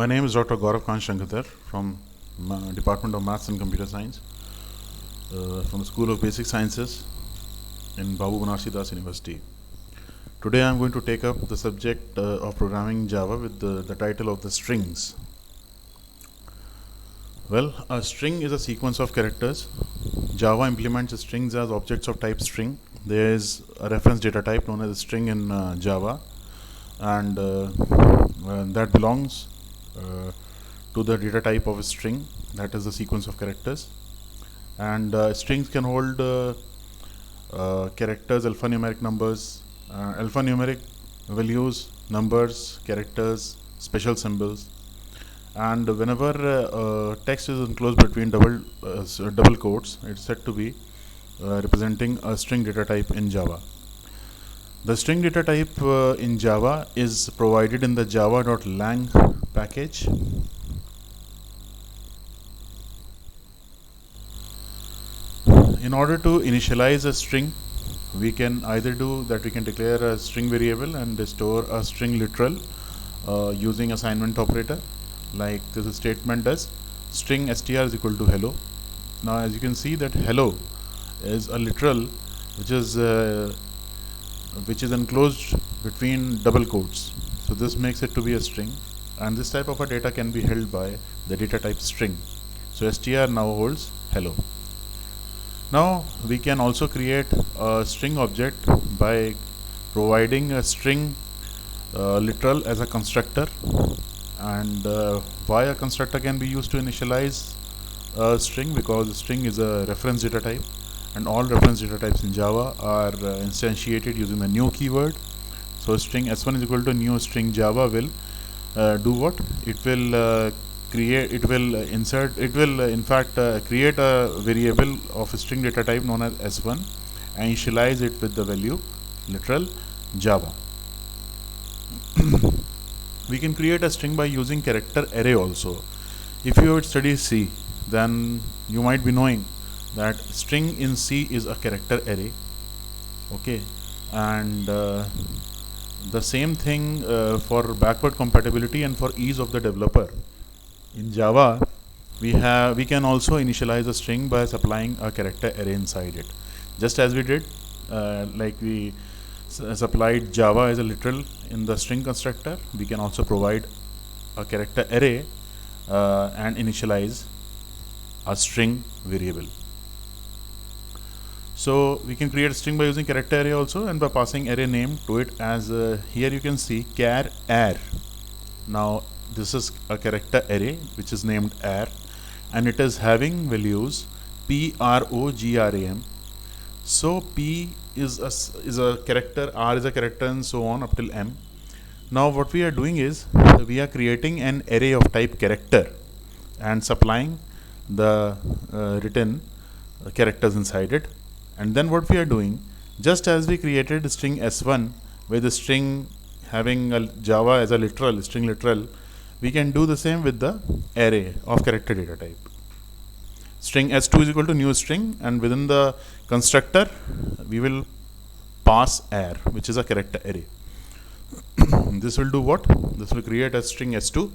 My name is Dr. Gaurav Kant Shankatar from Department of Maths and Computer Science from the School of Basic Sciences in Babu Banarsi Das University. Today I am going to take up the subject of programming Java with the title of the strings. Well, a string is a sequence of characters. Java implements strings as objects of type string. There is a reference data type known as a string in Java, and that belongs to the data type of a string, that is the sequence of characters. And strings can hold characters, alphanumeric numbers, alphanumeric values, numbers, characters, special symbols. And whenever text is enclosed between double quotes, it's said to be representing a string data type in Java. The string data type in Java is provided in the java.lang package. In order to initialize a string, we can either do that, we can declare a string variable and store a string literal using assignment operator, like this statement does. String str is equal to hello. Now as you can see that hello is a literal which is enclosed between double quotes. So this makes it to be a string, and this type of a data can be held by the data type string. So str now holds hello. Now we can also create a string object by providing a string literal as a constructor. And why a constructor can be used to initialize a string? Because a string is a reference data type, and all reference data types in Java are instantiated using the new keyword. So string s1 is equal to new string Java will do what? It will create a variable of a string data type known as s1 and initialize it with the value literal Java. We can create a string by using character array also. If you have studied C, then you might be knowing that string in C is a character array. Okay, and the same thing for backward compatibility and for ease of the developer. In Java, we can also initialize a string by supplying a character array inside it, just as we did, like we supplied Java as a literal in the string constructor. We can also provide a character array and initialize a string variable. So we can create a string by using character array also, and by passing array name to it, as here you can see char ar. Now this is a character array which is named ar, and it is having values program. So p is a character, r is a character, and so on up till m. Now what we are doing is we are creating an array of type character and supplying the written characters inside it. And then what we are doing, just as we created string s1 with the string having a Java as a literal, string literal, we can do the same with the array of character data type. String s2 is equal to new string, and within the constructor we will pass ar, which is a character array. This will do what? This will create a string s2,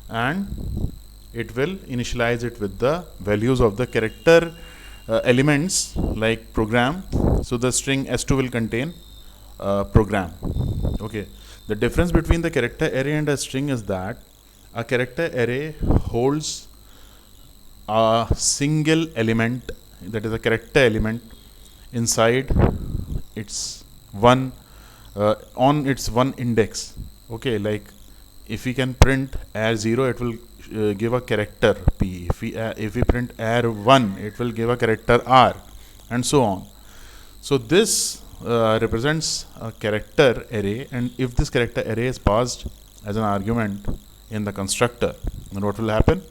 and it will initialize it with the values of the character elements like program. So the string s2 will contain program. Okay, the difference between the character array and a string is that a character array holds a single element, that is a character element, inside its one on its one index. Okay, like if we can print ar0, it will give a character p. If we print ar1, it will give a character r, and so on. So this represents a character array, and if this character array is passed as an argument in the constructor, then what will happen?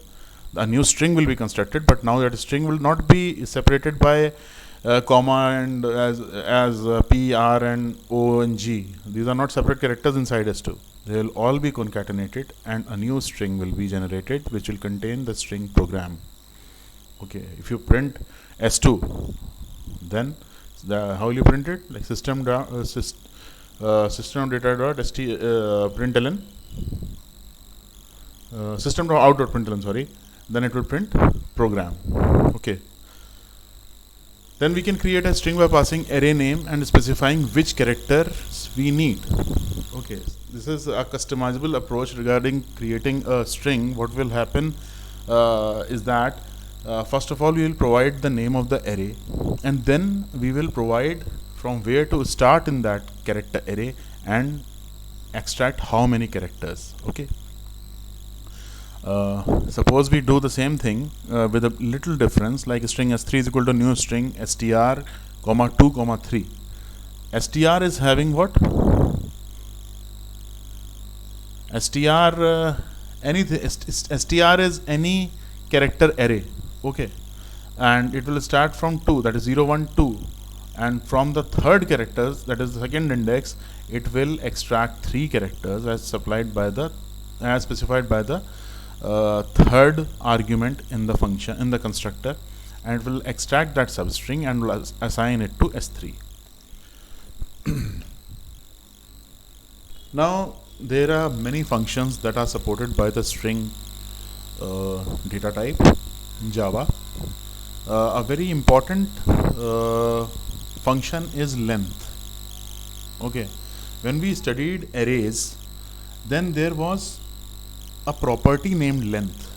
A new string will be constructed, but now that string will not be separated by comma and as p, r, and o and g. These are not separate characters inside s2. They will all be concatenated, and a new string will be generated which will contain the string program. Okay, if you print s2, then how will you print it? Like system data dot println system.out.println, sorry, then it will print program. Okay. Then we can create a string by passing array name and specifying which characters we need. Okay, this is a customizable approach regarding creating a string. What will happen is that first of all we will provide the name of the array, and then we will provide from where to start in that character array and extract how many characters. Okay. Suppose we do the same thing with a little difference, like string s3 is equal to new string str comma 2 comma 3. Str is having what? Str is any character array. Okay, and it will start from 2, that is 0 1 2, and from the third characters, that is the second index, it will extract 3 characters as specified by the third argument in the function, in the constructor, and it will extract that substring and will assign it to s3. Now there are many functions that are supported by the string data type in Java. A very important function is length. Okay, when we studied arrays, then there was a property named length,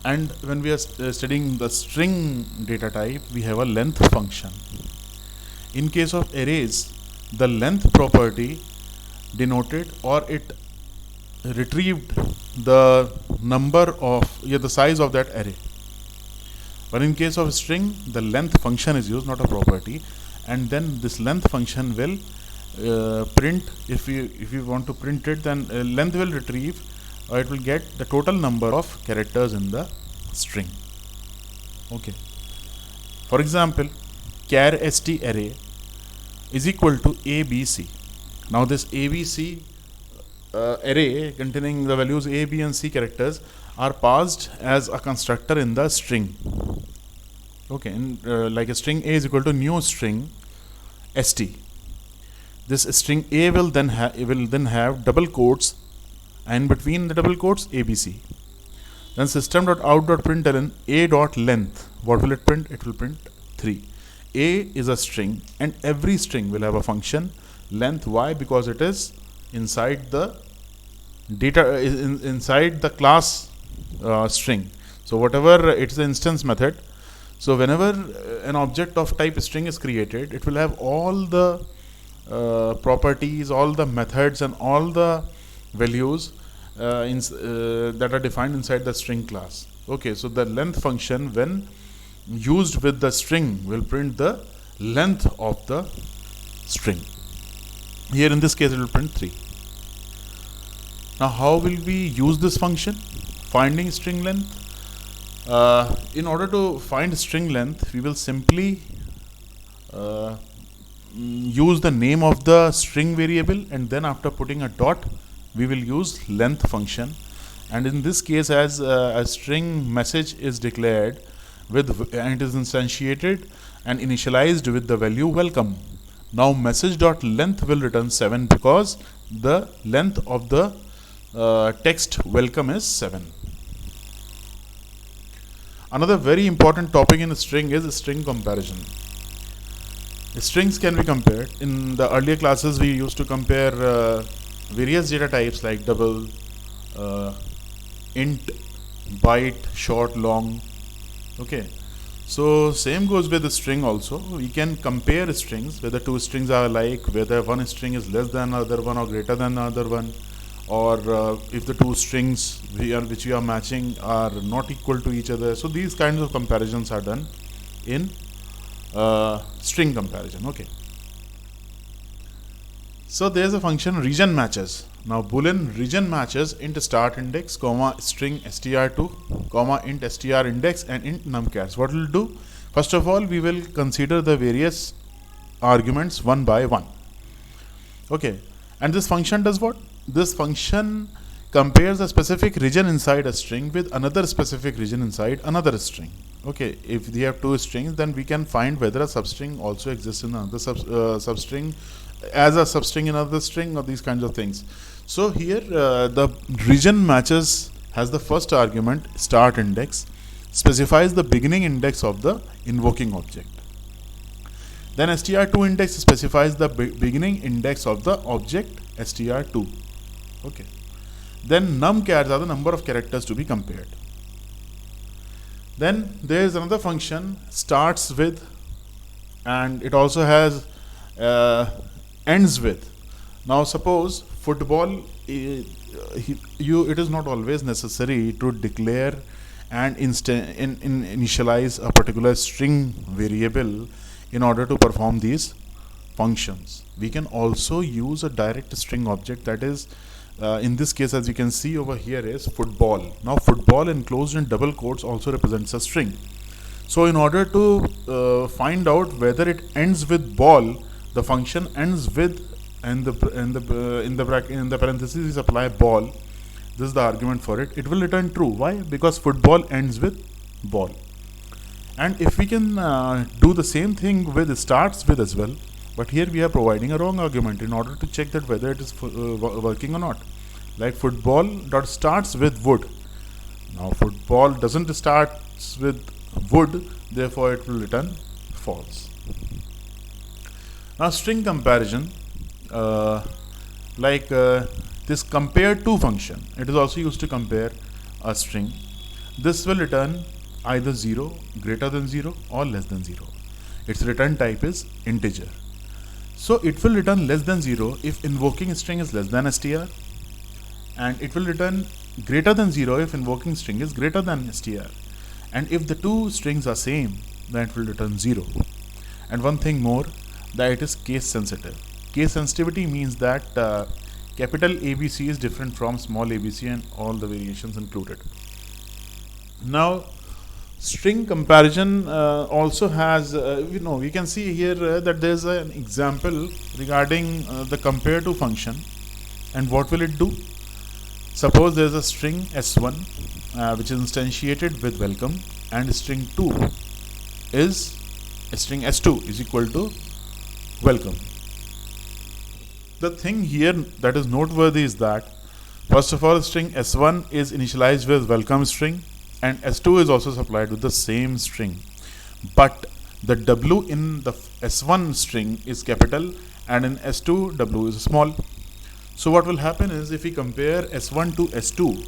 and when we are studying the string data type, we have a length function. In case of arrays, the length property denoted, or it retrieved the number of the size of that array. But in case of string, the length function is used, not a property, and then this length function will print. If you want to print it, then length will retrieve, or it will get the total number of characters in the string. Okay. For example, char st array is equal to abc. Now this abc array containing the values a, b and c characters are passed as a constructor in the string. Okay, like a string a is equal to new string st. This string a will then have double quotes, and between the double quotes abc. Then system.out.println a.length. What will it print? It will print 3. A is a string, and every string will have a function length. Why? Because it is inside the data, inside the class string. So whatever, it's the instance method. So whenever an object of type string is created, it will have all the properties, all the methods, and all the values that are defined inside the string class. Okay, so the length function, when used with the string, will print the length of the string. Here in this case it will print 3. Now how will we use this function? Finding string length. In order to find string length, we will simply use the name of the string variable, and then after putting a dot, we will use length function. And in this case, as a string message is declared with, and it is instantiated and initialized with the value welcome. Now message.length will return 7 because the length of the text welcome is 7. Another very important topic in a string is string comparison. Strings can be compared. In the earlier classes, we used to compare various data types like double, int, byte, short, long. Okay, so same goes with the string also. We can compare strings, whether two strings are alike, whether one string is less than another one or greater than another one, or if the two strings which we are matching are not equal to each other. So these kinds of comparisons are done in string comparison. Okay. So there is a function region matches. Now boolean region matches int start index, comma string str2, comma int str index, and int numchars. What we'll do? First of all, we will consider the various arguments one by one. Okay, and this function does what? This function compares a specific region inside a string with another specific region inside another string. Okay, if we have two strings, then we can find whether a substring also exists in another substring, as a substring in another string, or these kinds of things. So here the region matches has the first argument start index, specifies the beginning index of the invoking object. Then str2 index specifies the beginning index of the object str2. Okay. Then numchars are the number of characters to be compared. Then there is another function starts with, and it also has ends with. Now suppose football, it is not always necessary to declare and initialize a particular string variable in order to perform these functions. We can also use a direct string object, that is in this case, as you can see over here, is football. Now football enclosed in double quotes also represents a string. So in order to find out whether it ends with ball, the function ends with, and in the parentheses apply ball. This is the argument for it. It will return true. Why? Because football ends with ball. And if we can do the same thing with starts with as well, but here we are providing a wrong argument in order to check that whether it is working or not. Like football dot starts with wood. Now football doesn't start with wood, therefore it will return false. Now string comparison, this compare to function, it is also used to compare a string. This will return either 0, greater than 0 or less than 0. Its return type is integer. So it will return less than 0 if invoking string is less than str, and it will return greater than 0 if invoking string is greater than str. And if the two strings are same, then it will return 0. And one thing more, that it is case sensitive. Case sensitivity means that capital ABC is different from small abc and all the variations included. Now string comparison also has, we can see here that there is an example regarding the compare to function. And what will it do? Suppose there is a string s1 which is instantiated with welcome, and string s2 is equal to welcome. The thing here that is noteworthy is that first of all, string s1 is initialized with welcome string, and s2 is also supplied with the same string, but the w in the s1 string is capital and in s2 w is small. So what will happen is, if we compare s1 to s2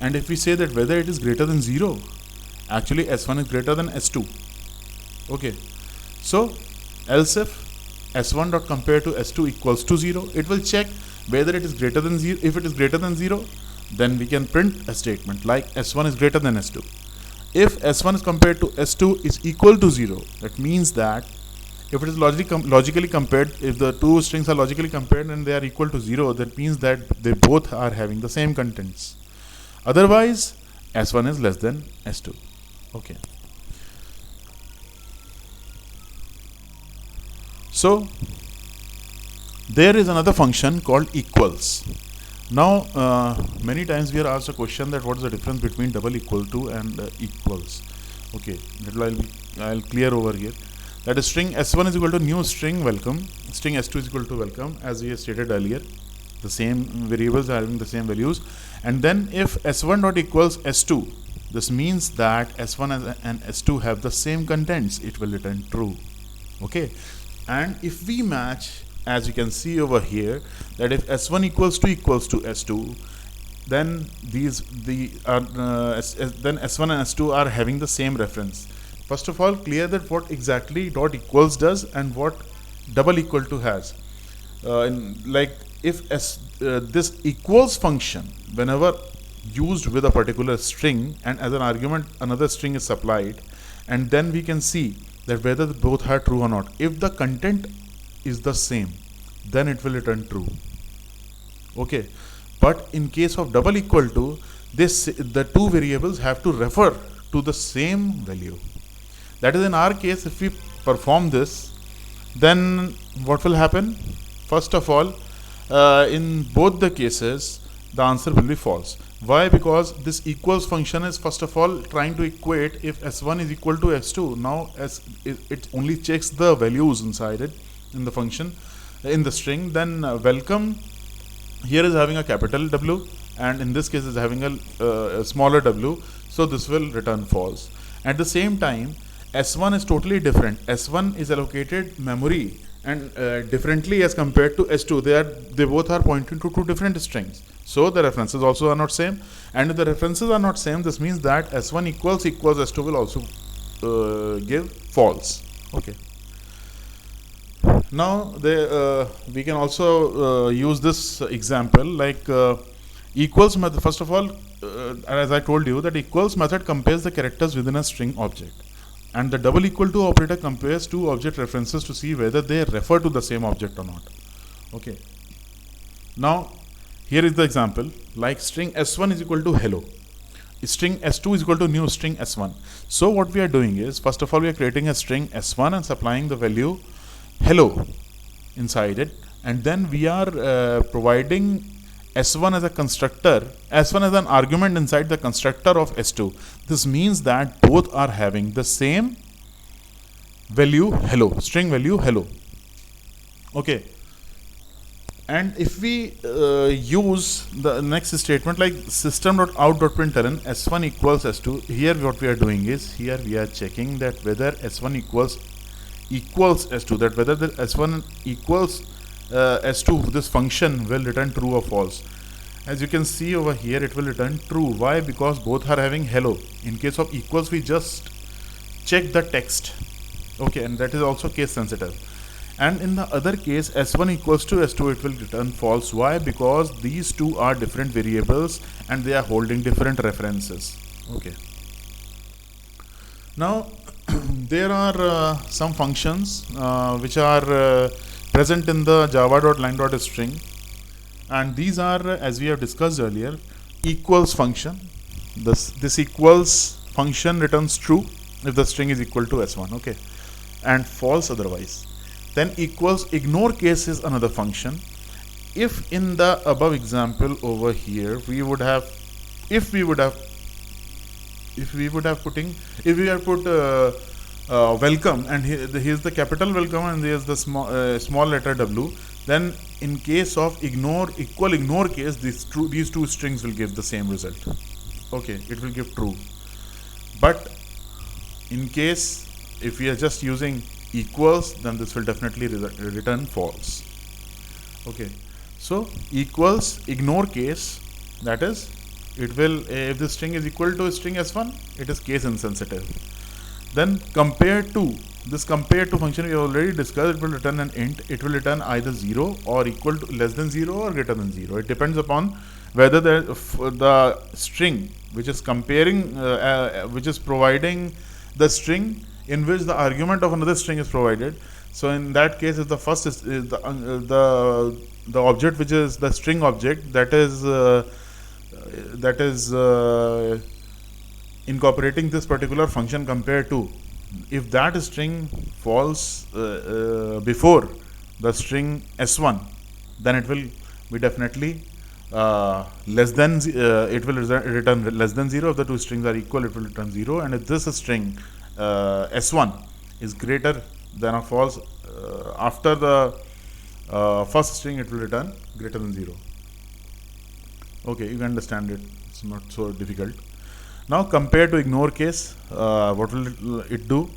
and if we say that whether it is greater than 0, actually s1 is greater than s2. Okay, so else if s1 dot compare to s2 equals to 0, it will check whether it is greater than 0. If it is greater than 0, then we can print a statement like s1 is greater than s2. If s1 is compared to s2 is equal to 0, that means that if it is logically compared, if the two strings are logically compared and they are equal to 0, that means that they both are having the same contents. Otherwise, s1 is less than s2. Okay. So there is another function called equals. Now many times we are asked a question that what is the difference between double equal to and equals. Okay, that I'll clear over here. That is, string s1 is equal to new string welcome, string s2 is equal to welcome, as we have stated earlier. The same variables are having the same values. And then if s1 dot equals s2, this means that s1 and s2 have the same contents, it will return true. Okay, and if we match, as you can see over here, that if s1 equals to s2, then then s1 and s2 are having the same reference. First of all, clear that what exactly dot equals does and what double equal to has. Like if this equals function, whenever used with a particular string and as an argument another string is supplied, and then we can see that whether both are true or not. If the content is the same, then it will return true. Okay, but in case of double equal to, the two variables have to refer to the same value. That is, in our case, if we perform this, then what will happen? First of all, in both the cases, the answer will be false. Why? Because this equals function is first of all trying to equate if s1 is equal to s2. Now it only checks the values inside it in the function, in the string. Then welcome here is having a capital W, and in this case is having a smaller w, so this will return false. At the same time, S1 is totally different. S1 is allocated memory and differently as compared to S2. They both are pointing to two different strings, so the references also are not same, and if the references are not same, this means that S1 equals S2 will also give false. Okay. Now we can also use this example like equals method. First of all, as I told you, that equals method compares the characters within a string object, and the double equal to operator compares two object references to see whether they refer to the same object or not. Okay. Now here is the example, like string S1 is equal to hello, string S2 is equal to new string S1. So what we are doing is, first of all, we are creating a string S1 and supplying the value hello inside it, and then we are providing S1 as a constructor, S1 as an argument inside the constructor of S2. This means that both are having the same value hello, string value hello. Okay. And if we use the next statement like system.out.println S1 equals S2, here what we are doing is, here we are checking that whether S1 equals S2, that whether the S1 equals S2, this function will return true or false. As you can see over here, it will return true. Why? Because both are having hello. In case of equals, we just check the text. Okay, and that is also case sensitive. And in the other case, S1 equals to S2, it will return false. Why? Because these two are different variables and they are holding different references. Okay. Now, there are some functions which are present in the java.line.string, and these are, as we have discussed earlier, equals function. This equals function returns true if the string is equal to S1, okay, and false otherwise. Then equals ignore case is another function. If in the above example over here we would have put welcome, and here's the capital welcome and here's the small letter w, then in case of ignore case, these two strings will give the same result. Okay, it will give true. But in case if we are just using equals, then this will definitely return false. Okay, so equals ignore case, that is, it will, if the string is equal to string S1, it is case insensitive. Then compared to function we already discussed, it will return an int. It will return either 0 or equal to less than 0 or greater than 0. It depends upon whether the string which is comparing which is providing the string in which the argument of another string is provided. So in that case, if the first is the object which is the string object, that is incorporating this particular function compared to, if that string falls before the string S1, then it will be definitely less than it will return less than 0. If the two strings are equal, it will return 0, and if this string S1 is greater than or false after the first string, it will return greater than 0. Okay, you can understand it, it's not so difficult. Now compared to ignore case, what will it do?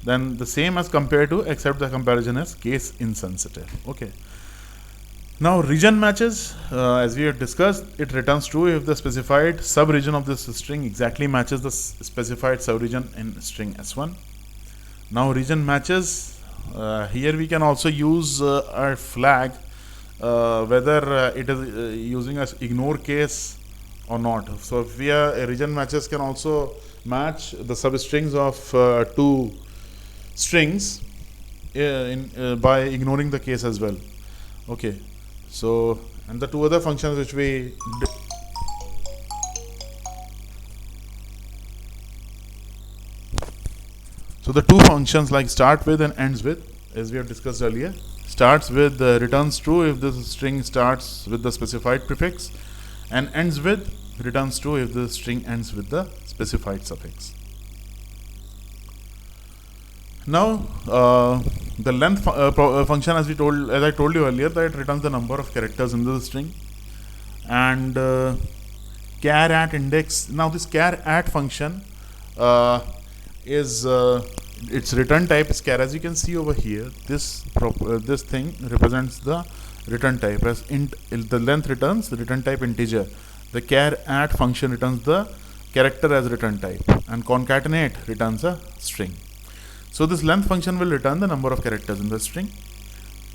Then the same as compared to, except the comparison is case insensitive. Okay. Now region matches, as we have discussed, it returns true if the specified subregion of this string exactly matches the specified subregion in string S1. Now region matches, here we can also use our flag, whether it is using as ignore case or not. So if we are region matches can also match the substrings of two strings by ignoring the case as well. Okay. So, and the two other functions which we so the two functions like start with and ends with, as we have discussed earlier, starts with returns true if the string starts with the specified prefix, and ends with returns true if the string ends with the specified suffix. Now the length function, as I told you earlier, that it returns the number of characters in the string. and char at index. Now this char at function is its return type is char. As you can see over here, this this thing represents the return type as int. The length returns the return type integer. The char at function returns the character as return type, and concatenate returns a string. So this length function will return the number of characters in the string,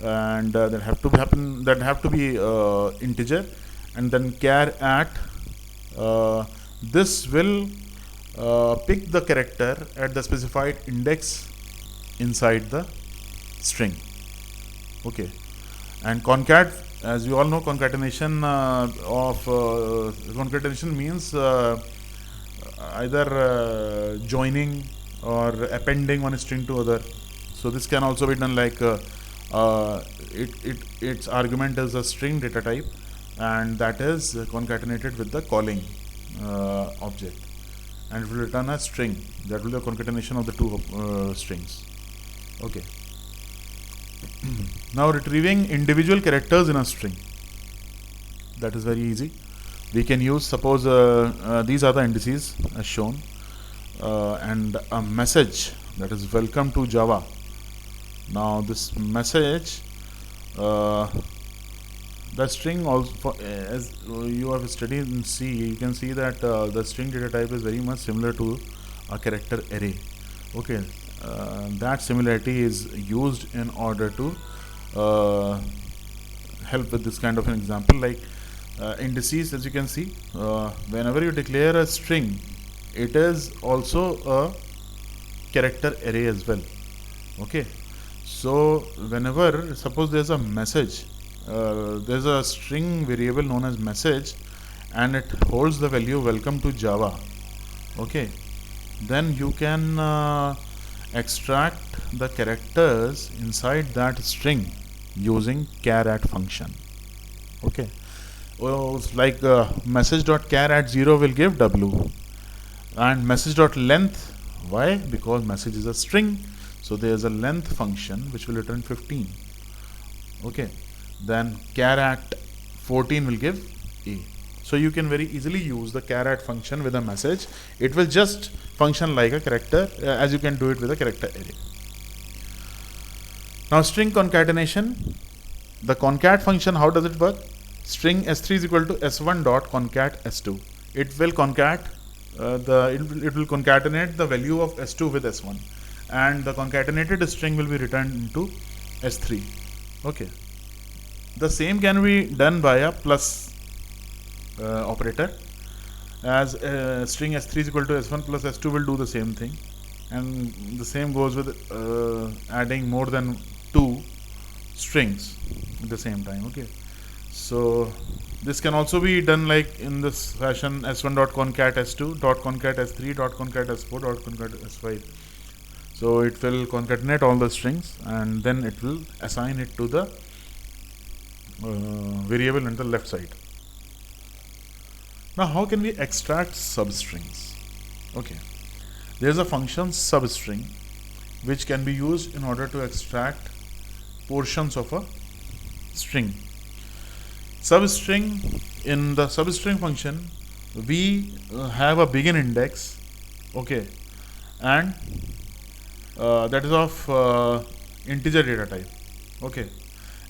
and that have to be integer, and then char at this will pick the character at the specified index inside the string. Okay, and concat, as you all know, concatenation concatenation means either joining or appending one string to other. So this can also be done like its argument is a string data type, and that is concatenated with the calling object, and it will return a string. That will be a concatenation of the two strings. Okay. Now retrieving individual characters in a string, that is very easy. We can use, suppose these are the indices as shown, and a message that is welcome to Java. Now this message, the string also, as you have studied in C, you can see that the string data type is very much similar to a character array. Okay, that similarity is used in order to help with this kind of an example, like indices. As you can see, whenever you declare a string, it is also a character array as well. Okay, so whenever, suppose there's a message, there's a string variable known as message, and it holds the value welcome to Java. Okay, then you can extract the characters inside that string using char at function. Okay, well, like message.char at 0 will give W, and message.length, why? Because message is a string, so there is a length function which will return 15. Okay, then char at 14 will give A. So you can very easily use the char at function with a message. It will just function like a character, as you can do it with a character array. Now string concatenation, the concat function, how does it work? String s3 is equal to s1 dot concat s2. It will concat it will concatenate the value of s2 with s1, and the concatenated string will be returned into s3. Okay, the same can be done by a plus operator, as string s3 is equal to s1 plus s2 will do the same thing, and the same goes with adding more than two strings at the same time. Okay, so this can also be done like in this fashion: s1 dot concat s2 dot concat s3 dot concat s4 dot concat s5. So it will concatenate all the strings, and then it will assign it to the variable on the left side. Now how can we extract substrings? Okay, there is a function substring which can be used in order to extract portions of a string. Substring, in the substring function, we have a begin index, okay, and that is of integer data type. Okay,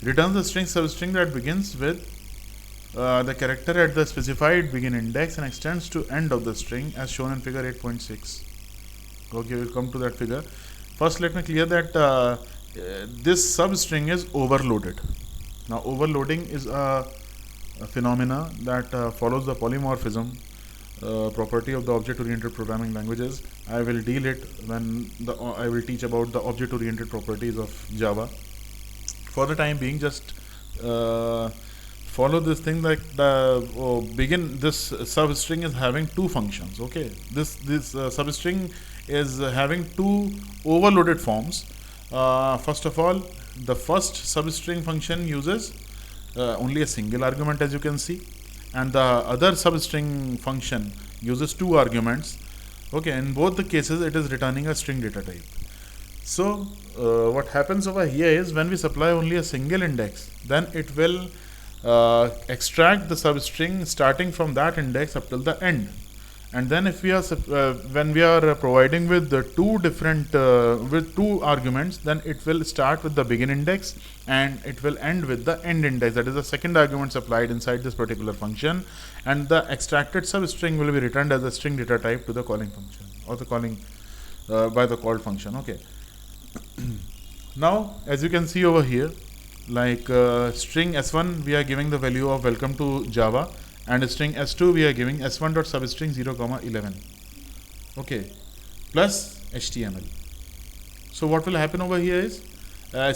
returns the string substring that begins with the character at the specified begin index and extends to end of the string as shown in figure 8.6. Okay, we'll come to that figure. First, let me clear that this substring is overloaded. Now, overloading is a phenomena that follows the polymorphism property of the object-oriented programming languages. I will deal it when I will teach about the object-oriented properties of Java. For the time being, just follow this thing, like the begin. This substring is having two functions. Okay, this substring is having two overloaded forms. First of all, the first substring function uses only a single argument, as you can see, and the other substring function uses two arguments. Okay, in both the cases it is returning a string data type. So what happens over here is, when we supply only a single index, then it will extract the substring starting from that index up till the end. And then if we are when we are providing with the two different with two arguments, then it will start with the begin index and it will end with the end index. That is the second argument supplied inside this particular function, and the extracted substring will be returned as a string data type to the calling function, or the calling by the called function. Okay. Now as you can see over here, like string s1 we are giving the value of welcome to Java, and string s2 we are giving s1 dot substring 0, 11, okay, plus HTML. So what will happen over here is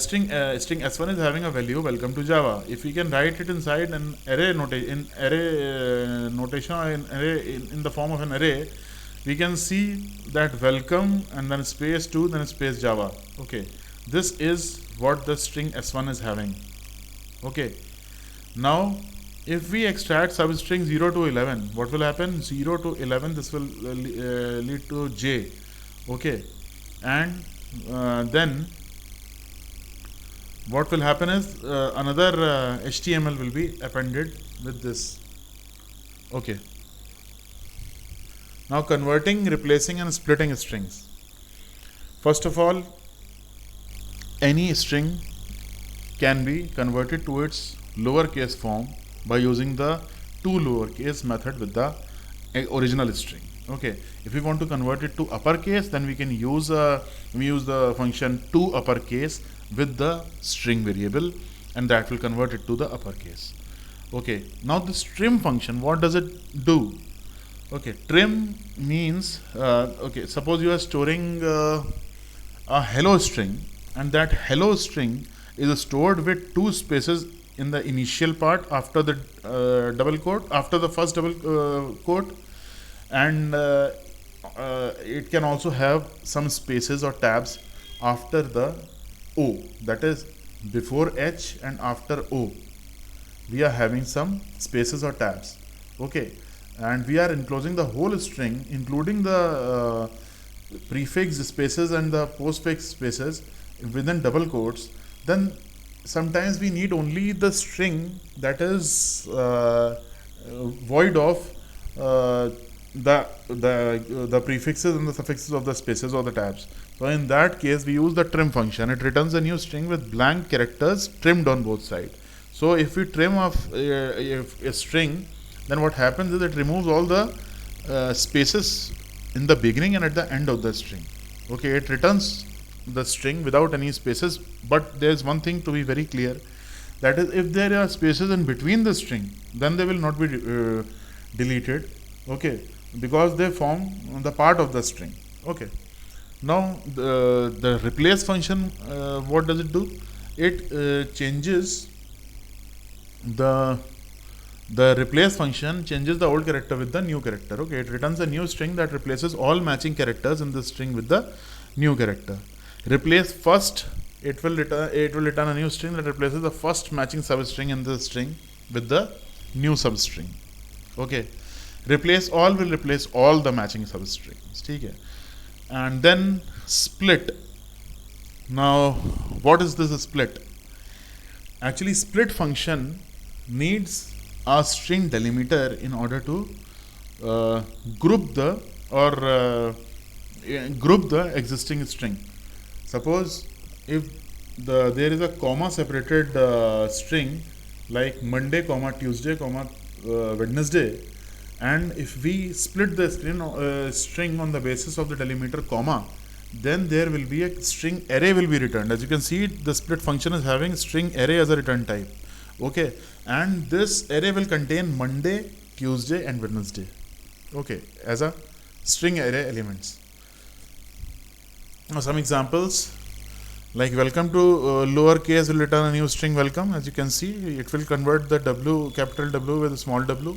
string s1 is having a value welcome to Java. If we can write it inside an array notation, in the form of an array, we can see that welcome and then space 2 then space Java. Okay, this is what the string s1 is having. Okay, now if we extract substring 0 to 11, what will happen? 0 to 11, this will lead to J. Okay, and then what will happen is another HTML will be appended with this. Okay, now converting, replacing and splitting strings. First of all, any string can be converted to its lowercase form by using the to lowercase method with the original string. Okay, if we want to convert it to uppercase, then we can use the function to uppercase with the string variable, and that will convert it to the uppercase. Okay, now this trim function, what does it do? Okay, trim means okay, suppose you are storing a hello string, and that hello string is stored with two spaces in the initial part after the double quote, after the first double quote, and it can also have some spaces or tabs after the O, that is before H and after O we are having some spaces or tabs. Okay, and we are enclosing the whole string including the prefix spaces and the postfix spaces within double quotes. Then sometimes we need only the string that is void of the prefixes and the suffixes of the spaces or the tabs. So in that case we use the trim function. It returns a new string with blank characters trimmed on both sides. So if we trim off a string, then what happens is it removes all the spaces in the beginning and at the end of the string. Okay, it returns the string without any spaces, but there is one thing to be very clear, that is if there are spaces in between the string, then they will not be deleted. Okay, because they form the part of the string. Okay, now the replace function, what does it do? It changes the replace function changes the old character with the new character. Okay, it returns a new string that replaces all matching characters in the string with the new character. Replace first, it will return a new string that replaces the first matching substring in the string with the new substring. Okay, replace all will replace all the matching substrings. Okay, and then split. Now what is this split? Actually, split function needs a string delimiter in order to group the existing string. Suppose if there is a comma separated string like Monday, Tuesday, Wednesday, and if we split the string on the basis of the delimiter comma, then there will be a string array will be returned. As you can see, the split function is having string array as a return type. Okay, and this array will contain Monday, Tuesday and Wednesday. Okay, as a string array elements. Now some examples, like welcome to lowercase will return a new string welcome. As you can see, it will convert the W, capital W with a small w.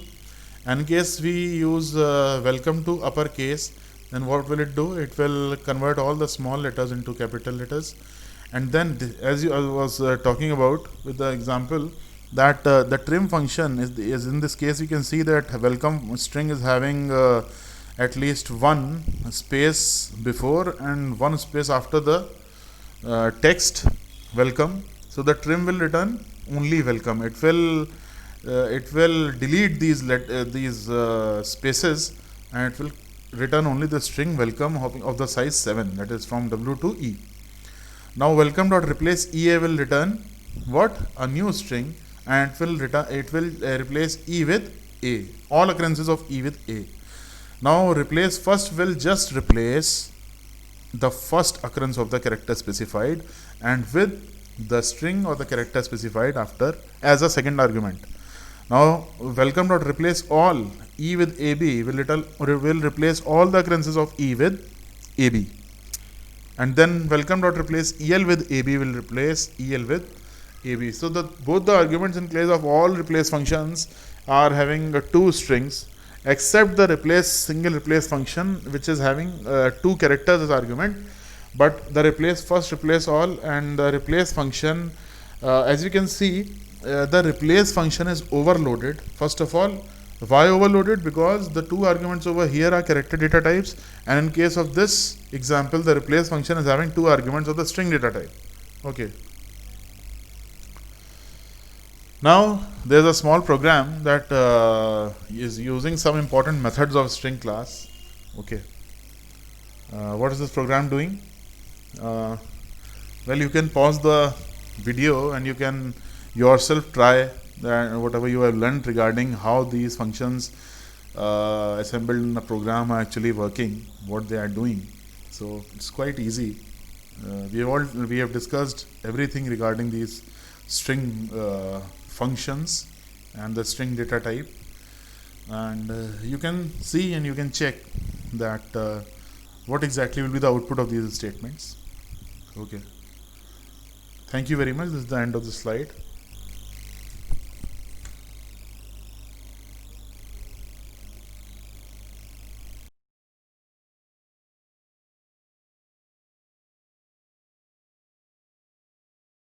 And in case we use welcome to uppercase, then what will it do? It will convert all the small letters into capital letters. And then as I was talking about with the example, that the trim function is in this case, we can see that welcome string is having at least one space before and one space after the text welcome. So the trim will return only welcome. It will it will delete these spaces, and it will return only the string welcome of the size 7, that is from W to E. Now welcome dot replace EA will return what? A new string, and it will replace E with A, all occurrences of E with A. Now replace first will just replace the first occurrence of the character specified and with the string or the character specified after as a second argument. Now welcome dot replace all E with AB will replace all the occurrences of E with AB, and then welcome dot replace EL with AB will replace EL with AB. So both the arguments in case of all replace functions are having two strings, except the single replace function, which is having two characters as argument. But the first replace all and the replace function, as you can see, the replace function is overloaded. First of all, why overloaded? Because the two arguments over here are character data types, and in case of this example, the replace function is having two arguments of the string data type. Okay. Now there's a small program that is using some important methods of string class. Okay. What is this program doing? Well, you can pause the video and you can yourself try whatever you have learned regarding how these functions assembled in a program are actually working, what they are doing. So it's quite easy. We have discussed everything regarding these string functions and the string data type, and you can see and you can check that what exactly will be the output of these statements. Okay. Thank you very much. This is the end of the slide.